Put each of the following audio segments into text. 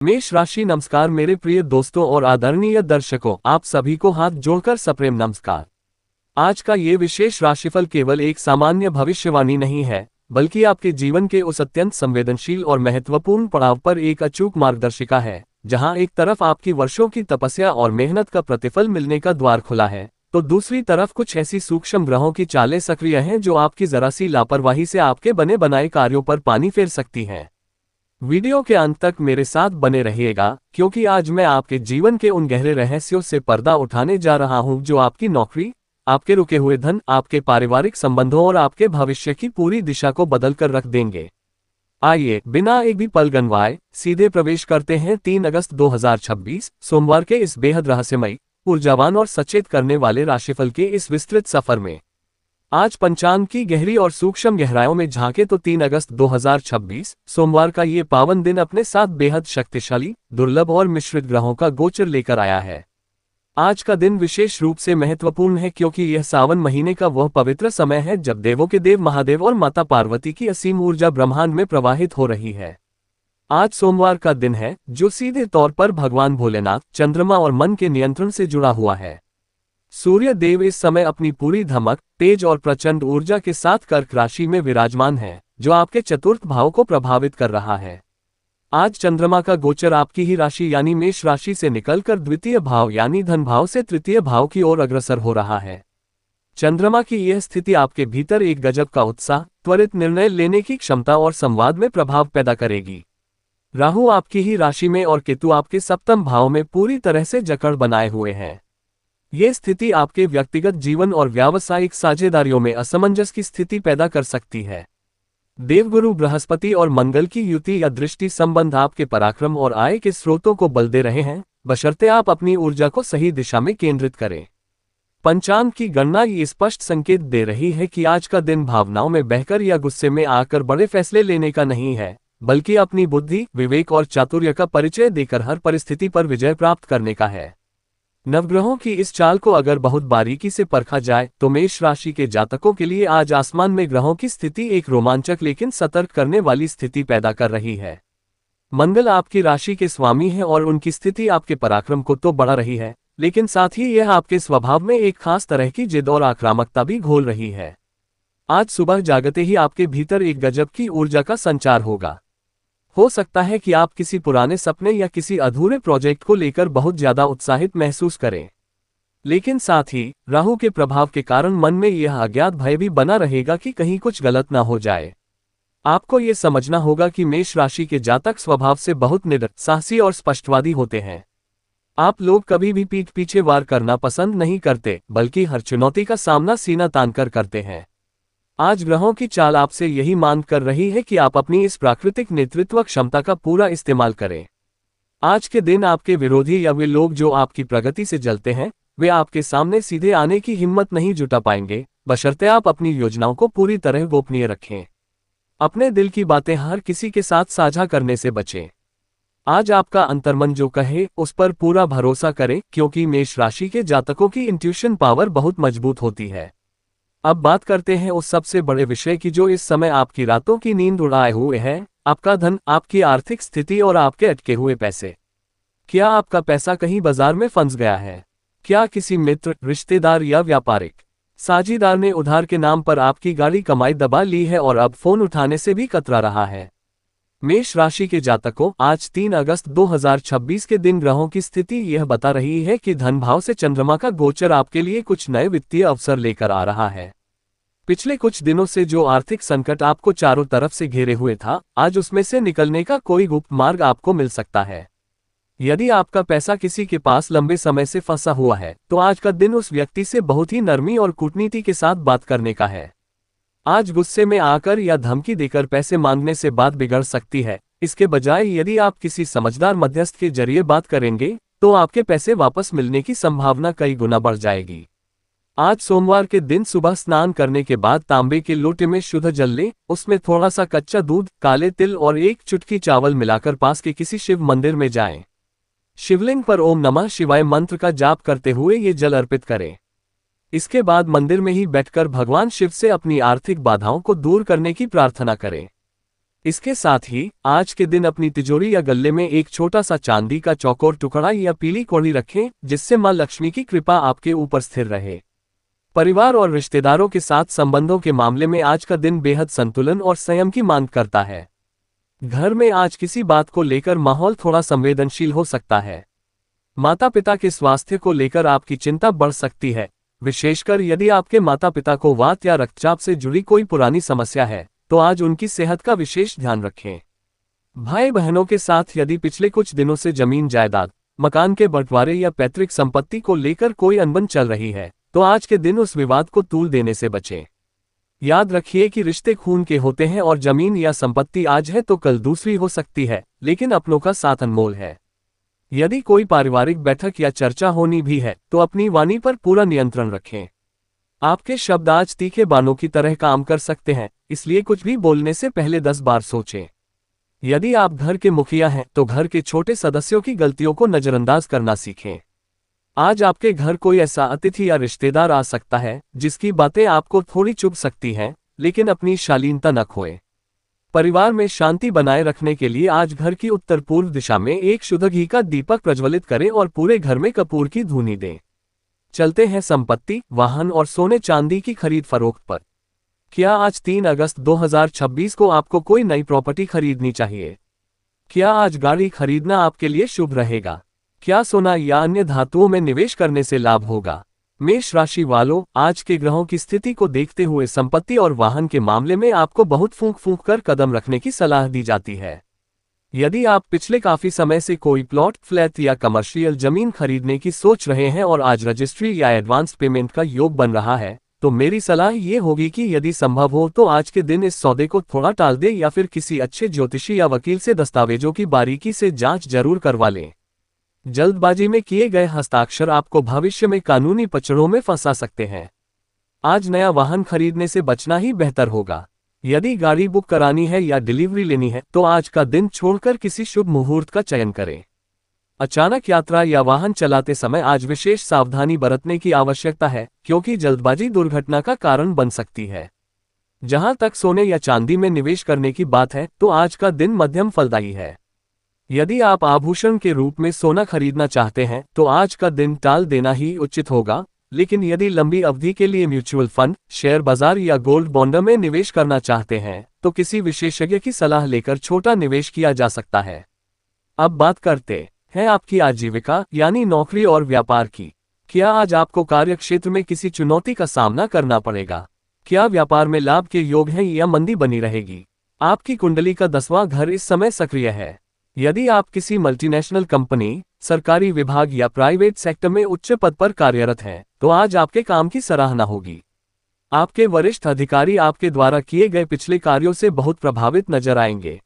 मेष राशि। नमस्कार मेरे प्रिय दोस्तों और आदरणीय दर्शकों, आप सभी को हाथ जोड़कर सप्रेम नमस्कार। आज का ये विशेष राशिफल केवल एक सामान्य भविष्यवाणी नहीं है, बल्कि आपके जीवन के उस अत्यंत संवेदनशील और महत्वपूर्ण पड़ाव पर एक अचूक मार्गदर्शिका है, जहां एक तरफ आपकी वर्षों की तपस्या और मेहनत का प्रतिफल मिलने का द्वार खुला है, तो दूसरी तरफ कुछ ऐसी सूक्ष्म ग्रहों की चालें सक्रिय हैं जो आपकी जरा सी लापरवाही से आपके बने बनाए कार्यों पर पानी फेर सकती हैं। वीडियो के अंत तक मेरे साथ बने रहिएगा, क्योंकि आज मैं आपके जीवन के उन गहरे रहस्यों से पर्दा उठाने जा रहा हूं जो आपकी नौकरी, आपके रुके हुए धन, आपके पारिवारिक संबंधों और आपके भविष्य की पूरी दिशा को बदल कर रख देंगे। आइए बिना एक भी पल गंवाए सीधे प्रवेश करते हैं 3 अगस्त 2026 सोमवार के इस बेहद रहस्यमयी, ऊर्जावान और सचेत करने वाले राशिफल के इस विस्तृत सफर में। आज पंचांग की गहरी और सूक्ष्म गहराइयों में झांके तो 3 अगस्त 2026 सोमवार का ये पावन दिन अपने साथ बेहद शक्तिशाली, दुर्लभ और मिश्रित ग्रहों का गोचर लेकर आया है। आज का दिन विशेष रूप से महत्वपूर्ण है क्योंकि यह सावन महीने का वह पवित्र समय है जब देवों के देव महादेव और माता पार्वती की असीम ऊर्जा ब्रह्मांड में प्रवाहित हो रही है। आज सोमवार का दिन है जो सीधे तौर पर भगवान भोलेनाथ, चंद्रमा और मन के नियंत्रण से जुड़ा हुआ है। सूर्य देव इस समय अपनी पूरी धमक, तेज और प्रचंड ऊर्जा के साथ कर्क राशि में विराजमान है, जो आपके चतुर्थ भाव को प्रभावित कर रहा है। आज चंद्रमा का गोचर आपकी ही राशि यानी मेष राशि से निकलकर द्वितीय भाव यानी धन भाव से तृतीय भाव की ओर अग्रसर हो रहा है। चंद्रमा की यह स्थिति आपके भीतर एक गजब का उत्साह, त्वरित निर्णय लेने की क्षमता और संवाद में प्रभाव पैदा करेगी। राहु आपकी ही राशि में और केतु आपके सप्तम भाव में पूरी तरह से जकड़ बनाए हुए हैं। ये स्थिति आपके व्यक्तिगत जीवन और व्यावसायिक साझेदारियों में असमंजस की स्थिति पैदा कर सकती है। देवगुरु बृहस्पति और मंगल की युति या दृष्टि संबंध आपके पराक्रम और आय के स्रोतों को बल दे रहे हैं, बशर्ते आप अपनी ऊर्जा को सही दिशा में केंद्रित करें। पंचांग की गणना ये स्पष्ट संकेत दे रही है कि आज का दिन भावनाओं में बहकर या गुस्से में आकर बड़े फैसले लेने का नहीं है, बल्कि अपनी बुद्धि, विवेक और चातुर्य का परिचय देकर हर परिस्थिति पर विजय प्राप्त करने का है। नवग्रहों की इस चाल को अगर बहुत बारीकी से परखा जाए तो मेष राशि के जातकों के लिए आज आसमान में ग्रहों की स्थिति एक रोमांचक लेकिन सतर्क करने वाली स्थिति पैदा कर रही है। मंगल आपकी राशि के स्वामी है और उनकी स्थिति आपके पराक्रम को तो बढ़ा रही है, लेकिन साथ ही यह आपके स्वभाव में एक खास तरह की जिद और आक्रामकता भी घोल रही है। आज सुबह जागते ही आपके भीतर एक गजब की ऊर्जा का संचार होगा। हो सकता है कि आप किसी पुराने सपने या किसी अधूरे प्रोजेक्ट को लेकर बहुत ज्यादा उत्साहित महसूस करें, लेकिन साथ ही राहु के प्रभाव के कारण मन में यह अज्ञात भय भी बना रहेगा कि कहीं कुछ गलत ना हो जाए। आपको ये समझना होगा कि मेष राशि के जातक स्वभाव से बहुत निडर, साहसी और स्पष्टवादी होते हैं। आप लोग कभी भी पीठ पीछे वार करना पसंद नहीं करते, बल्कि हर चुनौती का सामना सीना तानकर करते हैं। आज ग्रहों की चाल आपसे यही मांग कर रही है कि आप अपनी इस प्राकृतिक नेतृत्व क्षमता का पूरा इस्तेमाल करें। आज के दिन आपके विरोधी या वे लोग जो आपकी प्रगति से जलते हैं, वे आपके सामने सीधे आने की हिम्मत नहीं जुटा पाएंगे, बशर्ते आप अपनी योजनाओं को पूरी तरह गोपनीय रखें। अपने दिल की बातें हर किसी के साथ साझा करने से बचें। आज आपका अंतर्मन जो कहे उस पर पूरा भरोसा करें, क्योंकि मेष राशि के जातकों की इंट्यूशन पावर बहुत मजबूत होती है। अब बात करते हैं उस सबसे बड़े विषय की जो इस समय आपकी रातों की नींद उड़ाए हुए है, आपका धन, आपकी आर्थिक स्थिति और आपके अटके हुए पैसे। क्या आपका पैसा कहीं बाजार में फंस गया है? क्या किसी मित्र, रिश्तेदार या व्यापारिक साझीदार ने उधार के नाम पर आपकी गाड़ी कमाई दबा ली है और अब फोन उठाने से भी कतरा रहा है? मेष राशि के जातकों, आज 3 अगस्त 2026 के दिन ग्रहों की स्थिति यह बता रही है कि धन भाव से चंद्रमा का गोचर आपके लिए कुछ नए वित्तीय अवसर लेकर आ रहा है। पिछले कुछ दिनों से जो आर्थिक संकट आपको चारों तरफ से घेरे हुए था, आज उसमें से निकलने का कोई गुप्त मार्ग आपको मिल सकता है। यदि आपका पैसा किसी के पास लंबे समय से फंसा हुआ है, तो आज का दिन उस व्यक्ति से बहुत ही नरमी और कूटनीति के साथ बात करने का है। आज गुस्से में आकर या धमकी देकर पैसे मांगने से बात बिगड़ सकती है। इसके बजाय यदि आप किसी समझदार मध्यस्थ के जरिए बात करेंगे, तो आपके पैसे वापस मिलने की संभावना कई गुना बढ़ जाएगी। आज सोमवार के दिन सुबह स्नान करने के बाद तांबे के लोटे में शुद्ध जल लें, उसमें थोड़ा सा कच्चा दूध, काले तिल और एक चुटकी चावल मिलाकर पास के किसी शिव मंदिर में जाएं। शिवलिंग पर ओम नमः शिवाय मंत्र का जाप करते हुए ये जल अर्पित करें। इसके बाद मंदिर में ही बैठकर भगवान शिव से अपनी आर्थिक बाधाओं को दूर करने की प्रार्थना करें। इसके साथ ही आज के दिन अपनी तिजोरी या गल्ले में एक छोटा सा चांदी का चौकोर टुकड़ा या पीली कौड़ी रखें, जिससे मां लक्ष्मी की कृपा आपके ऊपर स्थिर रहे। परिवार और रिश्तेदारों के साथ संबंधों के मामले में आज का दिन बेहद संतुलन और संयम की मांग करता है। घर में आज किसी बात को लेकर माहौल थोड़ा संवेदनशील हो सकता है। माता पिता के स्वास्थ्य को लेकर आपकी चिंता बढ़ सकती है, विशेषकर यदि आपके माता पिता को वात या रक्तचाप से जुड़ी कोई पुरानी समस्या है, तो आज उनकी सेहत का विशेष ध्यान रखें। भाई बहनों के साथ यदि पिछले कुछ दिनों से जमीन जायदाद, मकान के बंटवारे या पैतृक संपत्ति को लेकर कोई अनबन चल रही है, तो आज के दिन उस विवाद को तूल देने से बचें। याद रखिए कि रिश्ते खून के होते हैं और जमीन या संपत्ति आज है तो कल दूसरी हो सकती है, लेकिन अपनों का साथ अनमोल है। यदि कोई पारिवारिक बैठक या चर्चा होनी भी है, तो अपनी वाणी पर पूरा नियंत्रण रखें। आपके शब्द आज तीखे बाणों की तरह काम कर सकते हैं, इसलिए कुछ भी बोलने से पहले 10 बार सोचें। यदि आप घर के मुखिया हैं, तो घर के छोटे सदस्यों की गलतियों को नजरअंदाज करना सीखें। आज आपके घर कोई ऐसा अतिथि या रिश्तेदार आ सकता है, जिसकी बातें आपको थोड़ी चुभ सकती हैं, लेकिन अपनी शालीनता न खोएं। परिवार में शांति बनाए रखने के लिए आज घर की उत्तर पूर्व दिशा में एक शुद्ध घी का दीपक प्रज्वलित करें और पूरे घर में कपूर की धूनी दें। चलते हैं संपत्ति, वाहन और सोने चांदी की खरीद फरोख्त पर। क्या आज 3 अगस्त 2026 को आपको कोई नई प्रॉपर्टी खरीदनी चाहिए? क्या आज गाड़ी खरीदना आपके लिए शुभ रहेगा? क्या सोना या अन्य धातुओं में निवेश करने से लाभ होगा? मेष राशि वालों, आज के ग्रहों की स्थिति को देखते हुए संपत्ति और वाहन के मामले में आपको बहुत फूंक फूंक कर कदम रखने की सलाह दी जाती है। यदि आप पिछले काफी समय से कोई प्लॉट, फ्लैट या कमर्शियल जमीन खरीदने की सोच रहे हैं और आज रजिस्ट्री या एडवांस पेमेंट का योग बन रहा है, तो मेरी सलाह ये होगी कि यदि संभव हो तो आज के दिन इस सौदे को थोड़ा टाल दें या फिर किसी अच्छे ज्योतिषी या वकील से दस्तावेजों की बारीकी से जांच जरूर करवा लें। जल्दबाजी में किए गए हस्ताक्षर आपको भविष्य में कानूनी पचड़ों में फंसा सकते हैं। आज नया वाहन खरीदने से बचना ही बेहतर होगा। यदि गाड़ी बुक करानी है या डिलीवरी लेनी है, तो आज का दिन छोड़कर किसी शुभ मुहूर्त का चयन करें। अचानक यात्रा या वाहन चलाते समय आज विशेष सावधानी बरतने की आवश्यकता है, क्योंकि जल्दबाजी दुर्घटना का कारण बन सकती है। जहां तक सोने या चांदी में निवेश करने की बात है, तो आज का दिन मध्यम फलदायी है। यदि आप आभूषण के रूप में सोना खरीदना चाहते हैं, तो आज का दिन टाल देना ही उचित होगा, लेकिन यदि लंबी अवधि के लिए म्यूचुअल फंड, शेयर बाजार या गोल्ड बॉन्ड में निवेश करना चाहते हैं, तो किसी विशेषज्ञ की सलाह लेकर छोटा निवेश किया जा सकता है। अब बात करते हैं आपकी आजीविका यानी नौकरी और व्यापार की। क्या आज आपको कार्यक्षेत्र में किसी चुनौती का सामना करना पड़ेगा? क्या व्यापार में लाभ के योग हैं या मंदी बनी रहेगी? आपकी कुंडली का 10वां घर इस समय सक्रिय है। यदि आप किसी मल्टीनेशनल कंपनी, सरकारी विभाग या प्राइवेट सेक्टर में उच्च पद पर कार्यरत हैं, तो आज आपके काम की सराहना होगी। आपके वरिष्ठ अधिकारी आपके द्वारा किए गए पिछले कार्यों से बहुत प्रभावित नजर आएंगे।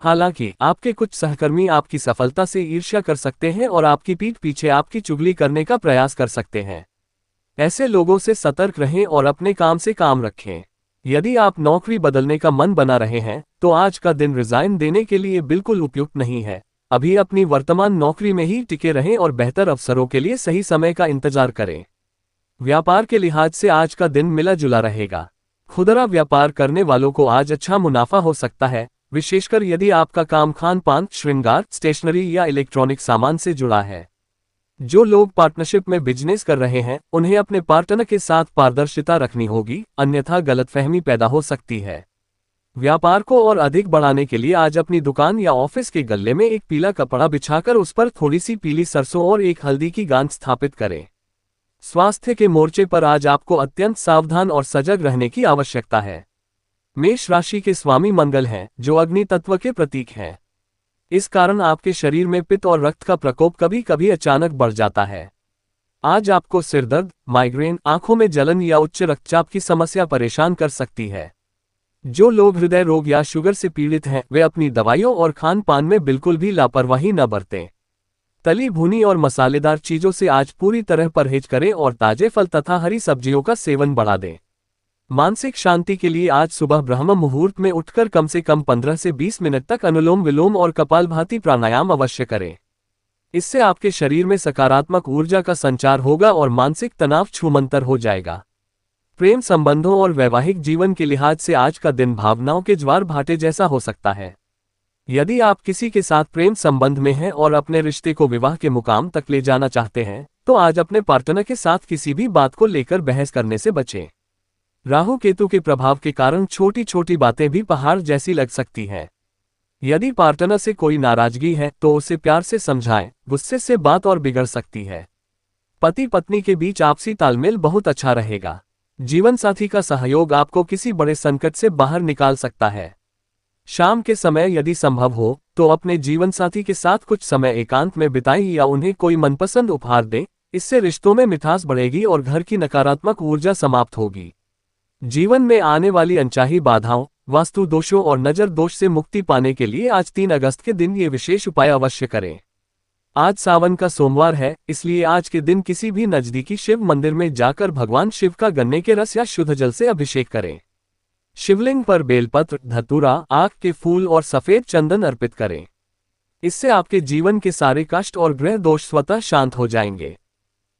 हालांकि आपके कुछ सहकर्मी आपकी सफलता से ईर्ष्या कर सकते हैं और आपकी पीठ पीछे आपकी चुगली करने का प्रयास कर सकते हैं। ऐसे लोगों से सतर्क रहें और अपने काम से काम रखें। यदि आप नौकरी बदलने का मन बना रहे हैं, तो आज का दिन रिजाइन देने के लिए बिल्कुल उपयुक्त नहीं है। अभी अपनी वर्तमान नौकरी में ही टिके रहें और बेहतर अवसरों के लिए सही समय का इंतजार करें। व्यापार के लिहाज से आज का दिन मिला जुला रहेगा। खुदरा व्यापार करने वालों को आज अच्छा मुनाफा हो सकता है, विशेषकर यदि आपका काम खान पान, श्रृंगार, स्टेशनरी या इलेक्ट्रॉनिक सामान से जुड़ा है। जो लोग पार्टनरशिप में बिजनेस कर रहे हैं, उन्हें अपने पार्टनर के साथ पारदर्शिता रखनी होगी, अन्यथा गलतफहमी पैदा हो सकती है। व्यापार को और अधिक बढ़ाने के लिए आज अपनी दुकान या ऑफिस के गल्ले में एक पीला कपड़ा बिछाकर उस पर थोड़ी सी पीली सरसों और एक हल्दी की गांठ स्थापित करें। स्वास्थ्य के मोर्चे पर आज आपको अत्यंत सावधान और सजग रहने की आवश्यकता है। मेष राशि के स्वामी मंगल हैं, जो अग्नि तत्व के प्रतीक हैं। इस कारण आपके शरीर में पित्त और रक्त का प्रकोप कभी कभी अचानक बढ़ जाता है। आज आपको सिरदर्द, माइग्रेन, आंखों में जलन या उच्च रक्तचाप की समस्या परेशान कर सकती है। जो लोग हृदय रोग या शुगर से पीड़ित हैं, वे अपनी दवाइयों और खान पान में बिल्कुल भी लापरवाही न बरतें। तली भुनी और मसालेदार चीजों से आज पूरी तरह परहेज करें और ताजे फल तथा हरी सब्जियों का सेवन बढ़ा दें। मानसिक शांति के लिए आज सुबह ब्रह्म मुहूर्त में उठकर कम से कम 15 से 20 मिनट तक अनुलोम विलोम और कपालभाति प्राणायाम अवश्य करें। इससे आपके शरीर में सकारात्मक ऊर्जा का संचार होगा और मानसिक तनाव छूमंतर हो जाएगा। प्रेम संबंधों और वैवाहिक जीवन के लिहाज से आज का दिन भावनाओं के ज्वार भाटे जैसा हो सकता है। यदि आप किसी के साथ प्रेम संबंध में हैं और अपने रिश्ते को विवाह के मुकाम तक ले जाना चाहते हैं, तो आज अपने पार्टनर के साथ किसी भी बात को लेकर बहस करने से बचें। राहु केतु के प्रभाव के कारण छोटी छोटी बातें भी पहाड़ जैसी लग सकती हैं। यदि पार्टनर से कोई नाराजगी है तो उसे प्यार से समझाएं, गुस्से से बात और बिगड़ सकती है। पति पत्नी के बीच आपसी तालमेल बहुत अच्छा रहेगा। जीवन साथी का सहयोग आपको किसी बड़े संकट से बाहर निकाल सकता है। शाम के समय यदि संभव हो तो अपने जीवन साथी के साथ कुछ समय एकांत में बिताएं या उन्हें कोई मनपसंद उपहार दें। इससे रिश्तों में मिठास बढ़ेगी और घर की नकारात्मक ऊर्जा समाप्त होगी। जीवन में आने वाली अनचाही बाधाओं, वास्तु दोषों और नजर दोष से मुक्ति पाने के लिए आज 3 अगस्त के दिन ये विशेष उपाय अवश्य करें। आज सावन का सोमवार है, इसलिए आज के दिन किसी भी नजदीकी शिव मंदिर में जाकर भगवान शिव का गन्ने के रस या शुद्ध जल से अभिषेक करें। शिवलिंग पर बेलपत्र, धतूरा, आक के फूल और सफेद चंदन अर्पित करें। इससे आपके जीवन के सारे कष्ट और ग्रह दोष स्वतः शांत हो जाएंगे।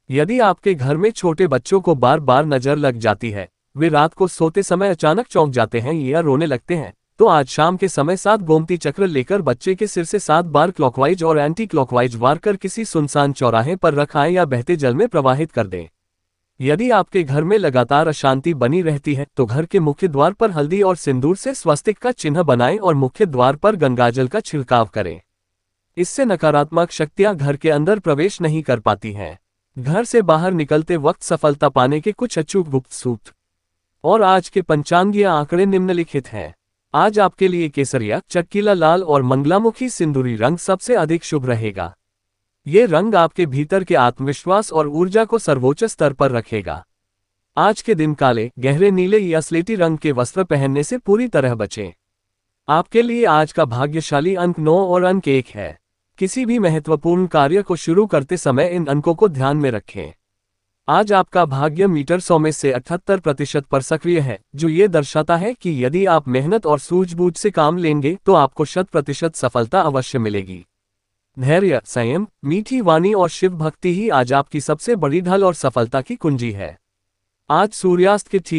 यदि आपके घर में छोटे बच्चों को बार बार नजर लग जाती है, वे रात को सोते समय अचानक चौंक जाते हैं या रोने लगते हैं, तो आज शाम के समय 7 गोमती चक्र लेकर बच्चे के सिर से 7 बार क्लॉकवाइज और एंटी क्लॉकवाइज वार कर किसी सुनसान चौराहे पर रखाएं या बहते जल में प्रवाहित कर दें। यदि आपके घर में लगातार अशांति बनी रहती है तो घर के मुख्य द्वार पर हल्दी और सिंदूर से स्वस्तिक का चिन्ह बनाएं और मुख्य द्वार पर गंगाजल का छिड़काव करें। इससे नकारात्मक शक्तियां घर के अंदर प्रवेश नहीं कर पाती हैं। घर से बाहर निकलते वक्त सफलता पाने के कुछ अचूक गुप्त सूत्र और आज के पंचांगीय आंकड़े निम्नलिखित हैं। आज आपके लिए केसरिया, चटकीला लाल और मंगलामुखी सिंदूरी रंग सबसे अधिक शुभ रहेगा। ये रंग आपके भीतर के आत्मविश्वास और ऊर्जा को सर्वोच्च स्तर पर रखेगा। आज के दिन काले, गहरे नीले या स्लेटी रंग के वस्त्र पहनने से पूरी तरह बचें। आपके लिए आज का भाग्यशाली अंक 9 और अंक 1 है। किसी भी महत्वपूर्ण कार्य को शुरू करते समय इन अंकों को ध्यान में रखें। आज आपका भाग्य मीटर 100 में से 78% पर सक्रिय है, जो ये दर्शाता है कि यदि आप मेहनत और सूझबूझ से काम लेंगे तो आपको 100% सफलता अवश्य मिलेगी। धैर्य, संयम, मीठी वाणी और शिव भक्ति ही आज आपकी सबसे बड़ी ढल और सफलता की कुंजी है। आज सूर्यास्त के ठीक